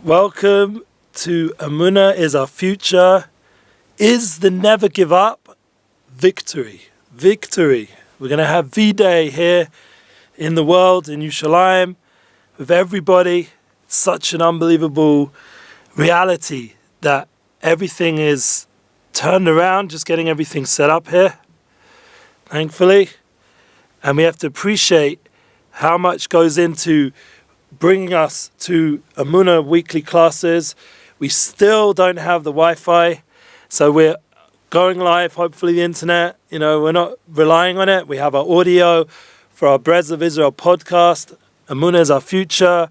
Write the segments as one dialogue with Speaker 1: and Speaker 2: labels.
Speaker 1: Welcome to Emuna is Our Future. Is the never give up victory? Victory. We're going to have V-Day here in the world, in Yerushalayim, with everybody. It's such an unbelievable reality that everything is turned around, just getting everything set up here, thankfully. And we have to appreciate how much goes into bringing us to Emuna weekly classes. We still don't have the Wi-Fi, so we're going live, hopefully the internet. We're not relying on it. We have our audio for our Breads of Israel podcast. Emuna is Our Future.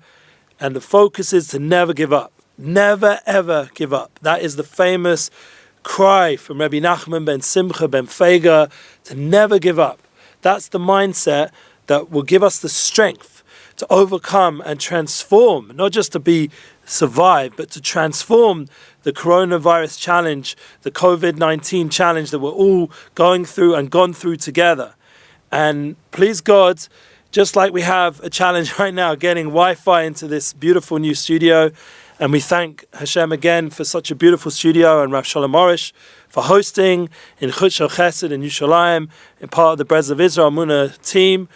Speaker 1: And the focus is to never give up. Never, ever give up. That is the famous cry from Rabbi Nachman ben Simcha ben Fega, to never give up. That's the mindset that will give us the strength to overcome and transform, not just to survive, but to transform the coronavirus challenge, the COVID-19 challenge that we're all going through and gone through together. And please God, just like we have a challenge right now, getting Wi-Fi into this beautiful new studio, and we thank Hashem again for such a beautiful studio, and Rav Shalom Orish for hosting in Chut Shel Chesed in Yerushalayim, in part of the Breads of Israel Emuna team.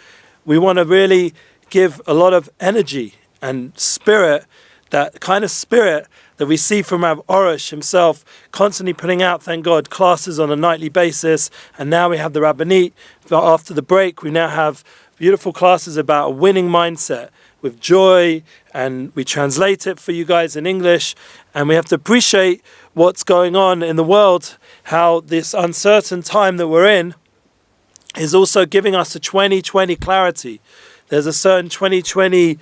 Speaker 1: We want to really give a lot of energy and spirit, that kind of spirit that we see from Rav Orish himself, constantly putting out, thank God, classes on a nightly basis. And now we have the Rabbanit. After the break, we now have beautiful classes about a winning mindset with joy, and we translate it for you guys in English. And we have to appreciate what's going on in the world, how this uncertain time that we're in is also giving us a 2020 clarity. There's a certain 2020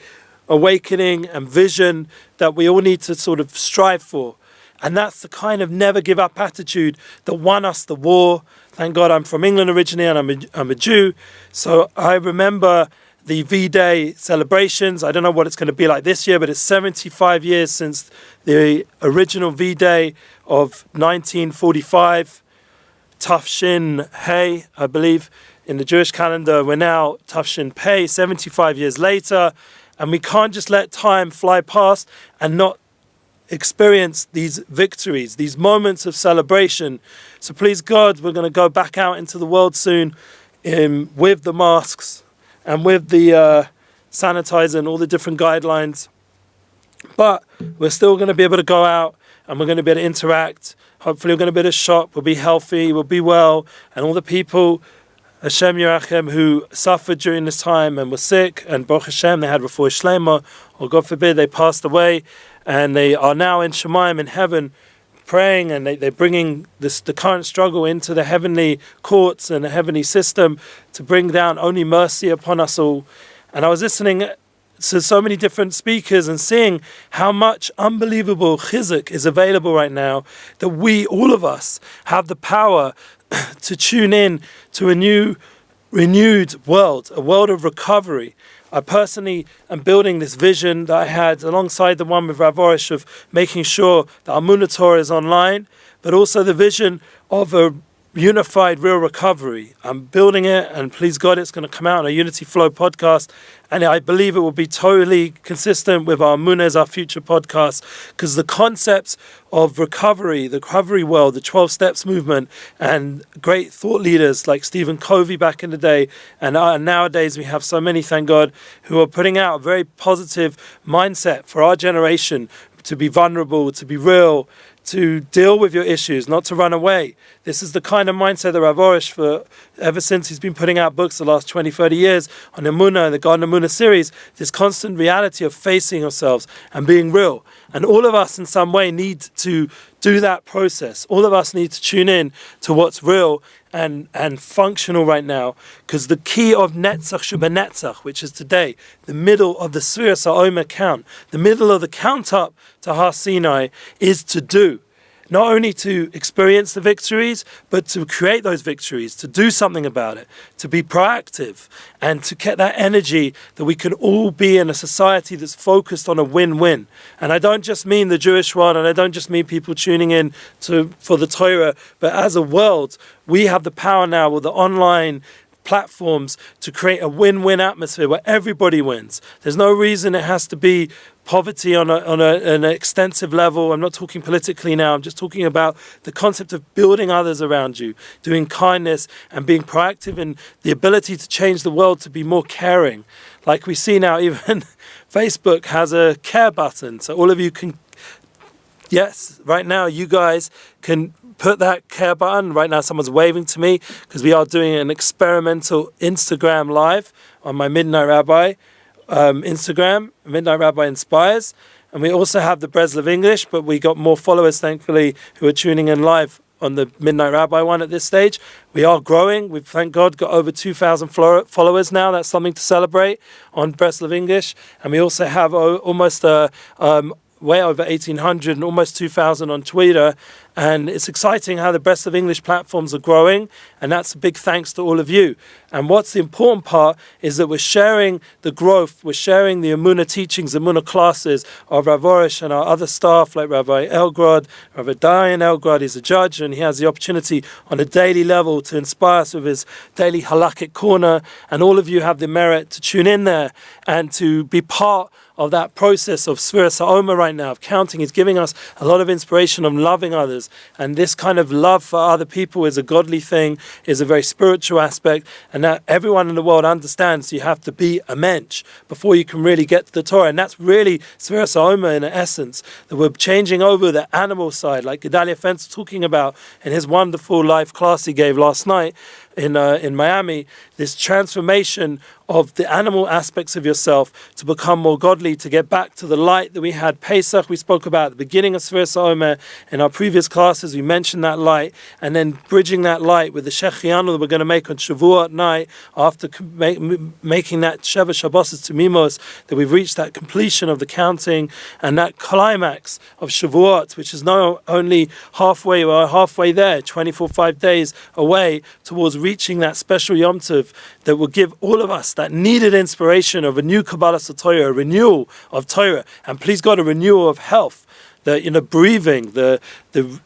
Speaker 1: awakening and vision that we all need to sort of strive for. And that's the kind of never give up attitude that won us the war. Thank God I'm from England originally, and I'm a Jew. So I remember the V-Day celebrations. I don't know what it's going to be like this year, but it's 75 years since the original V-Day of 1945. Tafshin Hey, I believe, in the Jewish calendar. We're now Tafshin Pei, 75 years later, and we can't just let time fly past and not experience these victories, these moments of celebration. So please God, we're going to go back out into the world soon with the masks and with the sanitizer and all the different guidelines. But we're still going to be able to go out, and we're going to be able to interact. Hopefully we're going to be able to shop, we'll be healthy, we'll be well, and all the people, Hashem Yerachem, who suffered during this time and were sick, and Baruch Hashem, they had refuah shlema, or God forbid, they passed away, and they are now in Shemayim, in heaven, praying, and they're bringing the current struggle into the heavenly courts and the heavenly system to bring down only mercy upon us all. And I was listening to so many different speakers and seeing how much unbelievable chizuk is available right now, that we, all of us, have the power to tune in to a new, renewed world, a world of recovery. I personally am building this vision that I had alongside the one with Rav Orish of making sure that our Emuna Torah is online, but also the vision of a unified real recovery. I'm building it, and please God, it's going to come out on a Unity Flow podcast, and I believe it will be totally consistent with our Emuna is Our Future podcast, because the concepts of recovery, the recovery world, the 12 Steps movement, and great thought leaders like Stephen Covey back in the day, and nowadays we have so many, thank God, who are putting out a very positive mindset for our generation, to be vulnerable, to be real, to deal with your issues, not to run away. This is the kind of mindset that Rav Orish, ever since he's been putting out books the last 20, 30 years on Emuna and the Garden Emuna series, this constant reality of facing ourselves and being real. And all of us in some way need to do that process. All of us need to tune in to what's real and functional right now, because the key of Netzach Shebenetzach, which is today, the middle of the Sfiras HaOmer count, the middle of the count up to Har Sinai, is to do. Not only to experience the victories, but to create those victories, to do something about it, to be proactive, and to get that energy that we can all be in a society that's focused on a win-win. And I don't just mean the Jewish world, and I don't just mean people tuning in for the Torah, but as a world, we have the power now with the online platforms to create a win-win atmosphere where everybody wins. There's no reason it has to be poverty on an extensive level. I'm not talking politically now. I'm just talking about the concept of building others around you, doing kindness and being proactive in the ability to change the world to be more caring. Like we see now, even Facebook has a care button. So all of you can, yes, right now you guys can put that care button. Right now someone's waving to me because we are doing an experimental Instagram live on my Midnight Rabbi Instagram, Midnight Rabbi Inspires. And we also have the Breslov English, but we got more followers, thankfully, who are tuning in live on the Midnight Rabbi one at this stage. We are growing. We've, thank God, got over 2,000 followers now. That's something to celebrate on Breslov English. And we also have almost way over 1,800 and almost 2,000 on Twitter. And it's exciting how the Breslov English platforms are growing, and that's a big thanks to all of you. And what's the important part is that we're sharing the growth, we're sharing the Emuna teachings, Emuna classes of Rav Orish and our other staff like Rabbi Elgrod, Rabbi Dayan Elgrod. He's a judge and he has the opportunity on a daily level to inspire us with his daily halakhic corner, and all of you have the merit to tune in there and to be part of that process of Sfiras HaOmer right now, of counting. He's giving us a lot of inspiration of loving others. And this kind of love for other people is a godly thing, is a very spiritual aspect. And that everyone in the world understands you have to be a mensch before you can really get to the Torah. And that's really Sfiras HaOmer in essence, that we're changing over the animal side, like Gedalia Fentz was talking about in his wonderful live class he gave last night in Miami, this transformation of the animal aspects of yourself to become more godly, to get back to the light that we had. Pesach, we spoke about at the beginning of Sfiras HaOmer. In our previous classes, we mentioned that light, and then bridging that light with the Shechianu that we're going to make on Shavuot night, after making that Sheva Shabbos to Mimos, that we've reached that completion of the counting, and that climax of Shavuot, which is now only halfway, we're halfway there, 5 days away towards reaching that special Yom Tov that will give all of us that needed inspiration of a new Kabbalah Torah, a renewal of Torah, and please God, a renewal of health, the breathing, the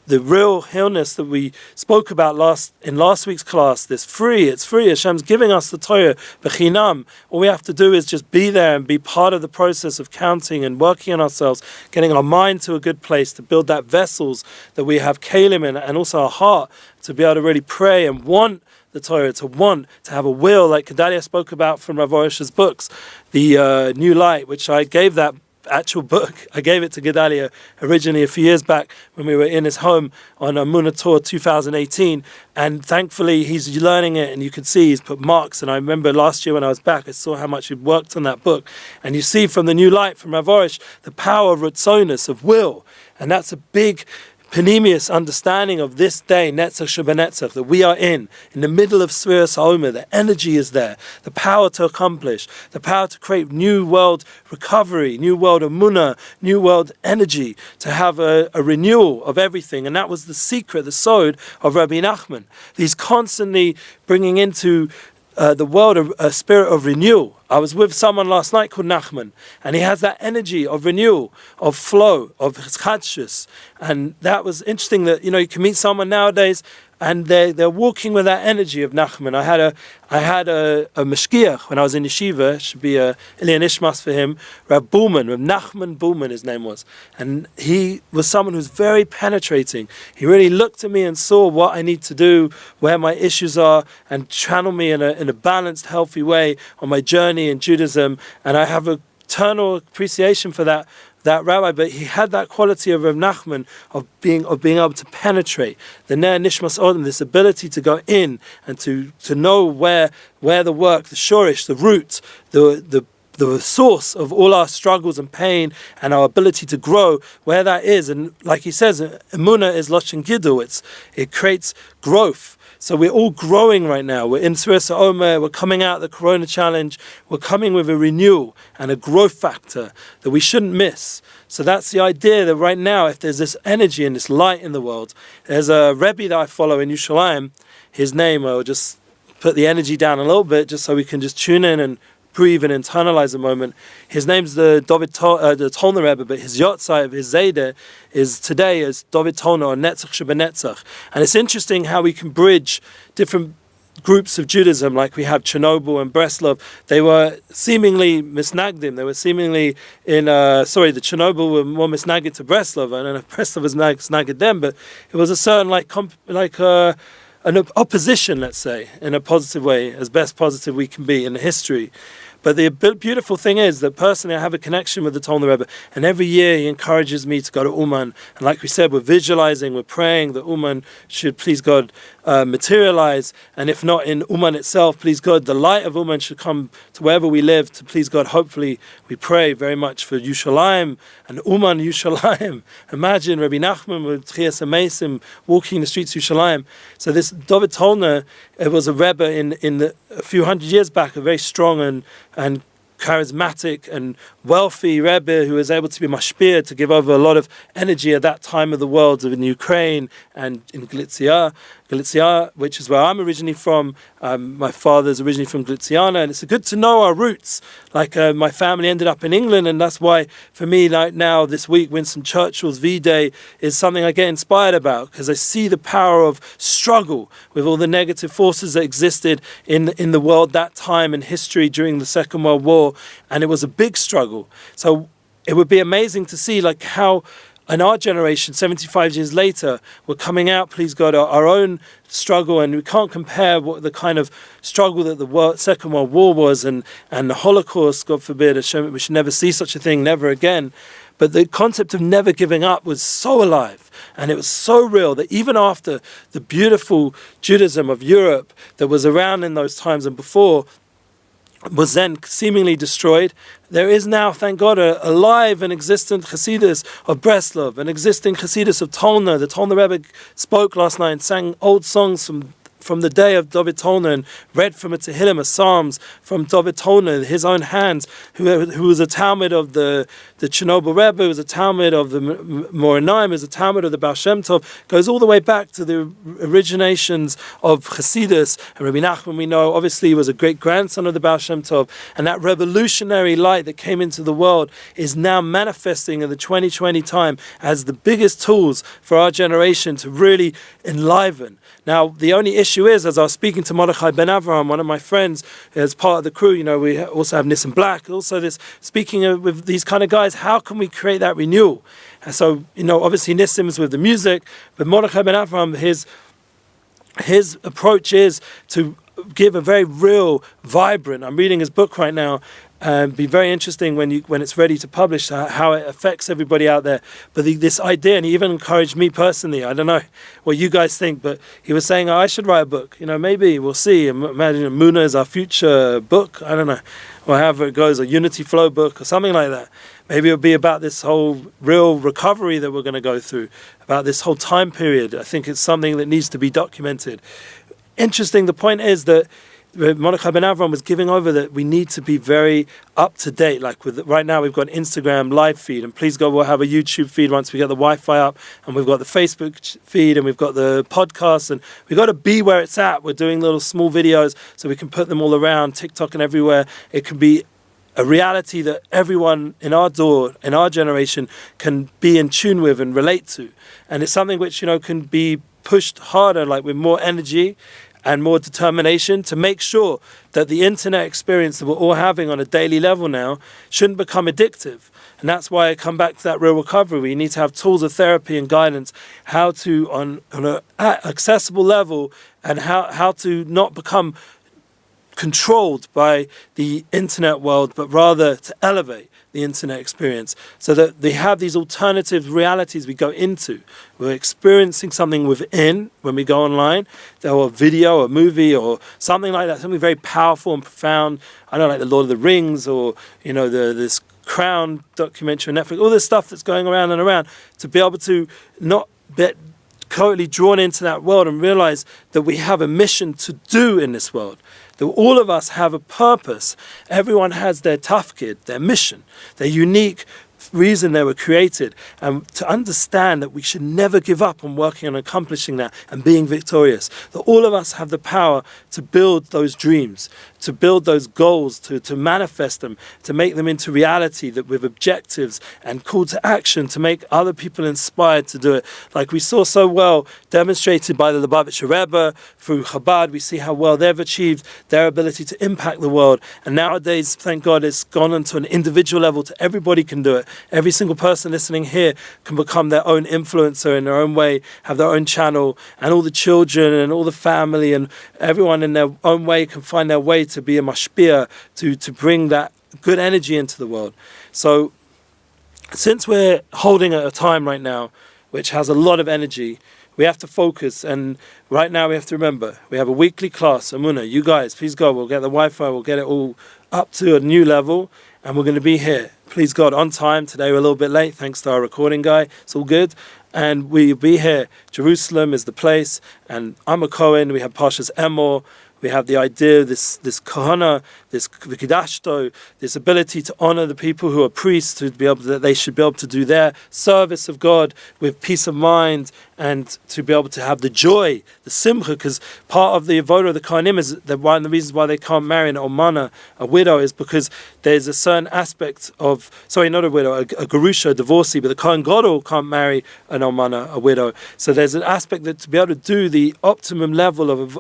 Speaker 1: real illness that we spoke about in last week's class. It's free. Hashem's giving us the Torah, b'chinam. All we have to do is just be there and be part of the process of counting and working on ourselves, getting our mind to a good place to build that vessels that we have kalim in, and also our heart to be able to really pray and want the Torah, to have a will, like Gedalia spoke about from Rav Orish's books, the New Light, which I gave that actual book. I gave it to Gedalia originally a few years back when we were in his home on Emuna Tour 2018, and thankfully he's learning it, and you can see he's put marks. And I remember last year when I was back, I saw how much he'd worked on that book, and you see from the New Light from Rav Orish the power of Ratzonus, of will, and that's a big panemius understanding of this day, Netzach Shebenetzach, that we are in the middle of Sfiras HaOmer. The energy is there, the power to accomplish, the power to create new world recovery, new world Emuna, new world energy, to have a renewal of everything. And that was the secret, the sod of Rabbi Nachman. He's constantly bringing into the world a spirit of renewal. I was with someone last night called Nachman, and he has that energy of renewal, of flow, of chadshus. And that was interesting that, you can meet someone nowadays and they're walking with that energy of Nachman. I had a mashgiach when I was in yeshiva, should be a Ilya Nishmas for him, Rav Buhlman, Rav Nachman Buhlman his name was. And he was someone who's very penetrating. He really looked at me and saw what I need to do, where my issues are, and channeled me in a balanced, healthy way on my journey in Judaism. And I have eternal appreciation for that rabbi, but he had that quality of Rav Nachman of being able to penetrate the Ner Nishmas Odom, this ability to go in and to know where the work, the shorish, the root, the source of all our struggles and pain and our ability to grow, where that is. And like he says, Emuna is Loshen Gidul. It creates growth. So we're all growing right now. We're in Sfiras HaOmer, we're coming out of the Corona Challenge, we're coming with a renewal and a growth factor that we shouldn't miss. So that's the idea, that right now, if there's this energy and this light in the world, there's a Rebbe that I follow in Yerushalayim, his name, I'll just put the energy down a little bit just so we can just tune in and breathe and internalize a moment. His name's the Tolner Rebbe, but his Yotzai of his Zayde is today as David Tolner, or Netzach Shebenetzach. And it's interesting how we can bridge different groups of Judaism, like we have Chernobyl and Breslov, they were seemingly misnagdim. They were seemingly the Chernobyl were more misnagid to Breslov. I don't know if Breslov was misnagid them, but it was a certain an opposition, let's say, in a positive way, as best positive we can be in history. But the beautiful thing is that personally I have a connection with the Tolner Rebbe, and every year he encourages me to go to Uman. And like we said, we're visualizing, we're praying that Uman should, please God, materialize. And if not in Uman itself, please God, the light of Uman should come to wherever we live, to please God, hopefully we pray very much for Yushalayim and Uman Yushalayim. Imagine Rabbi Nachman with Tchias HaMeisim walking the streets of Yushalayim. So this David Tolner, it was a Rebbe a few hundred years back, a very strong and charismatic and wealthy Rebbe who was able to be mashpir, to give over a lot of energy at that time of the world in Ukraine and in Galicia, which is where I'm originally from. My father's originally from Galiciana, and it's good to know our roots. Like my family ended up in England, and that's why for me, like now this week, Winston Churchill's V-Day is something I get inspired about, because I see the power of struggle with all the negative forces that existed in the world that time in history during the Second World War, and it was a big struggle. So it would be amazing to see like how in our generation, 75 years later, we're coming out, please God, our own struggle, and we can't compare what the kind of struggle that the Second World War was and the Holocaust, God forbid, we should never see such a thing, never again. But the concept of never giving up was so alive, and it was so real that even after the beautiful Judaism of Europe that was around in those times and before was then seemingly destroyed, there is now, thank God, a alive and existent Hasidus of Breslov, an existing Hasidus of Tolner. The Tolner Rebbe spoke last night and sang old songs from the day of David Tolner and read from a Tehillim, a Psalms from David Tolner, his own hands, who was a Talmud of the Chernobyl Rebbe, who was a Talmud of the Moranaim, was a Talmud of the Baal Shem Tov, goes all the way back to the originations of Hasidus. And Rabbi Nachman, we know, obviously was a great-grandson of the Baal Shem Tov, and that revolutionary light that came into the world is now manifesting in the 2020 time as the biggest tools for our generation to really enliven. Now, the only issue is, as I was speaking to Mordechai Ben Avraham, one of my friends, as part of the crew, we also have Nissim Black, also speaking with these kind of guys, how can we create that renewal? And so, obviously Nissim's with the music, but Mordechai Ben Avraham, his approach is to give a very real, vibrant, I'm reading his book right now, be very interesting when it's ready to publish, how it affects everybody out there. But this idea, and he even encouraged me personally, I don't know what you guys think, but he was saying, I should write a book. Maybe we'll see. Imagine Emuna is our future book. I don't know. Or however it goes, a Unity Flow book or something like that. Maybe it'll be about this whole real recovery that we're going to go through, about this whole time period. I think it's something that needs to be documented. Interesting, the point is that Mordechai Ben Avraham was giving over that we need to be very up to date. Like right now, we've got an Instagram live feed, and please God, we'll have a YouTube feed once we get the Wi-Fi up, and we've got the Facebook feed, and we've got the podcast, and we've got to be where it's at. We're doing little small videos so we can put them all around TikTok and everywhere. It can be a reality that everyone in our generation can be in tune with and relate to, and it's something which can be pushed harder, like with more energy and more determination, to make sure that the internet experience that we're all having on a daily level now shouldn't become addictive. And that's why I come back to that real recovery. We need to have tools of therapy and guidance, how to, on an accessible level, and how to not become controlled by the internet world, but rather to elevate the internet experience, so that they have these alternative realities we go into. We're experiencing something within when we go online, or a video, a movie, or something like that, something very powerful and profound. I don't know, like the Lord of the Rings, or this Crown documentary on Netflix, all this stuff that's going around and around, to be able to not get totally drawn into that world and realize that we have a mission to do in this world. That all of us have a purpose. Everyone has their tafkid, their mission, their unique reason they were created. And to understand that we should never give up on working on accomplishing that and being victorious. That all of us have the power to build those dreams, to build those goals, to manifest them, to make them into reality, that with objectives and call to action to make other people inspired to do it. Like we saw so well demonstrated by the Lubavitcher Rebbe through Chabad, we see how well they've achieved their ability to impact the world. And nowadays, thank God, it's gone on to an individual level to everybody can do it. Every single person listening here can become their own influencer in their own way, have their own channel, and all the children and all the family and everyone in their own way can find their way to be a mashpia, to bring that good energy into the world. So since we're holding at a time right now which has a lot of energy, we have to focus, and right now we have to remember, we have a weekly class, Emuna, you guys, please God, we'll get the Wi-Fi, we'll get it all up to a new level, and we're going to be here, please God, on time. Today we're a little bit late, thanks to our recording guy, it's all good, and we'll be here. Jerusalem is the place, and I'm a Kohen, we have Parshas Emor, we have the idea, this kohana, this vikidashto, this ability to honor the people who are priests, to be able that they should be able to do their service of God with peace of mind, and to be able to have the joy, the simcha, because part of the avodah of the Kohanim is that one of the reasons why they can't marry an almana, a widow, is because there's a certain aspect of, sorry, not a widow, a gerusha, a divorcee, but the Kohen Gadol can't marry an almana, a widow. So there's an aspect that to be able to do the optimum level of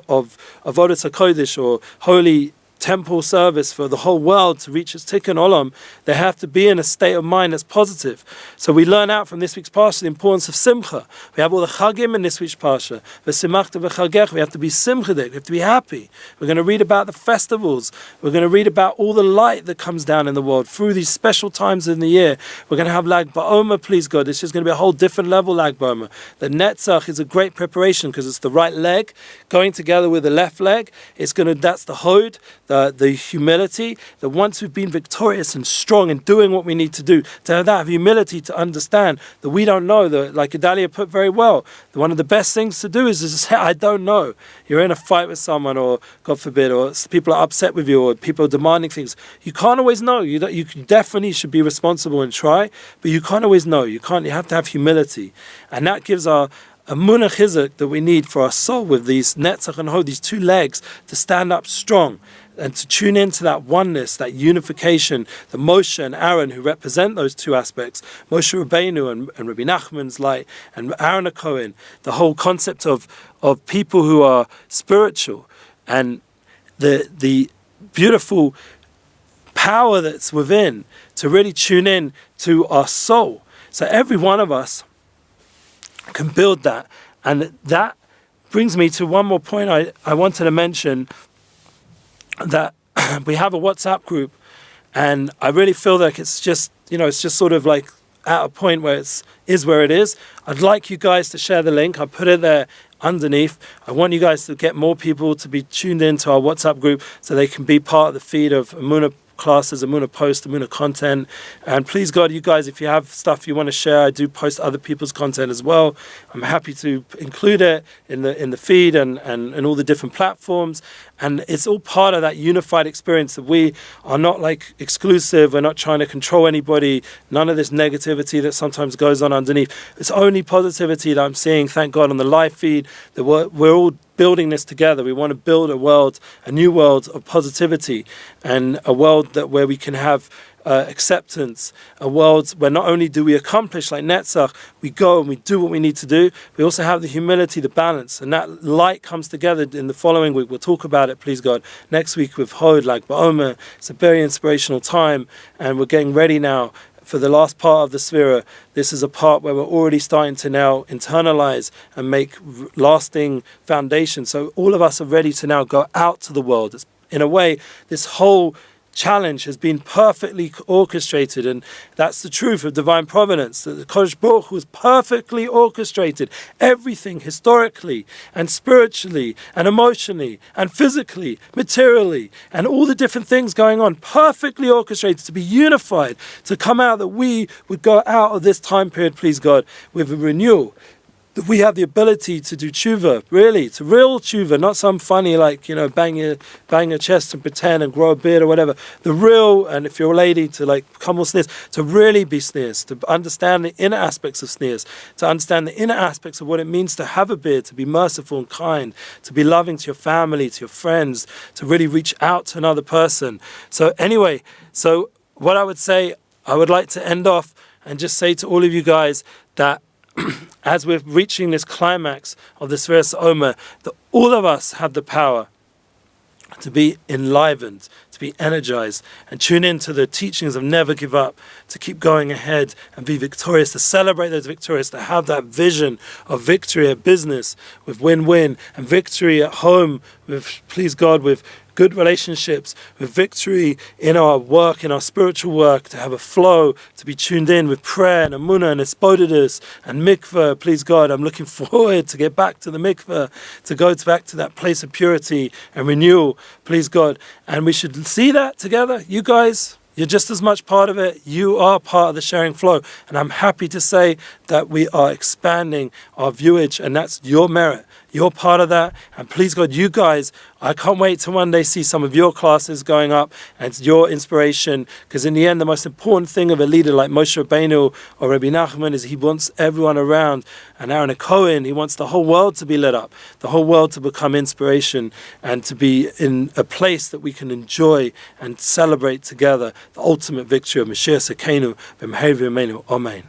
Speaker 1: avodah kodesh, or holy temple service for the whole world to reach its tikkun olam, they have to be in a state of mind that's positive. So we learn out from this week's parsha the importance of simcha. We have all the chagim in this week's parsha. V'simachta v'chagech. We have to be simchadik. We have to be happy. We're going to read about the festivals. We're going to read about all the light that comes down in the world through these special times in the year. We're going to have Lag Ba'omer, please God. This is going to be a whole different level, Lag Ba'omer. The Netzach is a great preparation because it's the right leg going together with the left leg. That's the Hod, the humility, that once we've been victorious and strong in doing what we need to do, to have that humility to understand that we don't know, that, like Adalia put very well, that one of the best things to do is to say, I don't know. You're in a fight with someone, or God forbid, or people are upset with you, or people are demanding things. You can't always know. You definitely should be responsible and try, but you can't always know. You have to have humility. And that gives our Emuna chizuk that we need for our soul, with these netzach and hod, these two legs, to stand up strong and to tune into that oneness, that unification, the Moshe and Aaron who represent those two aspects, Moshe Rabbeinu and Rabbi Nachman's light, and Aaron a Kohen, the whole concept of people who are spiritual, and the beautiful power that's within to really tune in to our soul. So every one of us can build that, and that brings me to one more point I wanted to mention, that we have a WhatsApp group, and I really feel like it's just sort of like at a point where it is. I'd like you guys to share the link. I put it there underneath. I want you guys to get more people to be tuned into our WhatsApp group so they can be part of the feed of Emuna classes, Emuna post, Emuna content. And please God, you guys, if you have stuff you want to share, I do post other people's content as well. I'm happy to include it in the feed and all the different platforms. And it's all part of that unified experience, that we are not like exclusive. We're not trying to control anybody. None of this negativity that sometimes goes on underneath. It's only positivity that I'm seeing, thank God, on the live feed, that we're all building this together. We want to build a new world of positivity, and a world where we can have acceptance, a world where not only do we accomplish like Netzach, we go and we do what we need to do, we also have the humility, the balance, and that light comes together in the following week. We'll talk about it, please God, next week with Hod, like Ba'omer. It's a very inspirational time, and we're getting ready now for the last part of the Sphira. This is a part where we're already starting to now internalize and make lasting foundations. So all of us are ready to now go out to the world. It's, in a way, this whole challenge has been perfectly orchestrated, and that's the truth of divine providence, that the Kodesh Baruch Hu was perfectly orchestrated, everything historically and spiritually and emotionally and physically, materially, and all the different things going on, perfectly orchestrated to be unified, to come out, that we would go out of this time period, please God, with a renewal. that we have the ability to do tshuva, really, to real tshuva, not some funny, like, bang your chest and pretend and grow a beard or whatever. The real, and if you're a lady, to like become more sneers, to really be sneers, to understand the inner aspects of sneers, to understand the inner aspects of what it means to have a beard, to be merciful and kind, to be loving to your family, to your friends, to really reach out to another person. So anyway, so what I would say, I would like to end off and just say to all of you guys that as we're reaching this climax of the Sfiras Omer, that all of us have the power to be enlivened, to be energized, and tune in to the teachings of never give up, to keep going ahead and be victorious, to celebrate those victories, to have that vision of victory at business with win-win, and victory at home with, please God, with good relationships, with victory in our work, in our spiritual work, to have a flow, to be tuned in with prayer and Emuna and Esbodidus and mikveh. Please God, I'm looking forward to get back to the mikveh, to go back to that place of purity and renewal, please God. And we should see that together. You guys, you're just as much part of it. You are part of the sharing flow. And I'm happy to say that we are expanding our viewage, and that's your merit. You're part of that. And please God, you guys, I can't wait to one day see some of your classes going up, and it's your inspiration. Because in the end, the most important thing of a leader like Moshe Rabbeinu or Rabbi Nachman is he wants everyone around. And Aaron a Kohen, he wants the whole world to be lit up, the whole world to become inspiration, and to be in a place that we can enjoy and celebrate together the ultimate victory of Mashiach Sekenu b'mehei v'yameinu. Amen.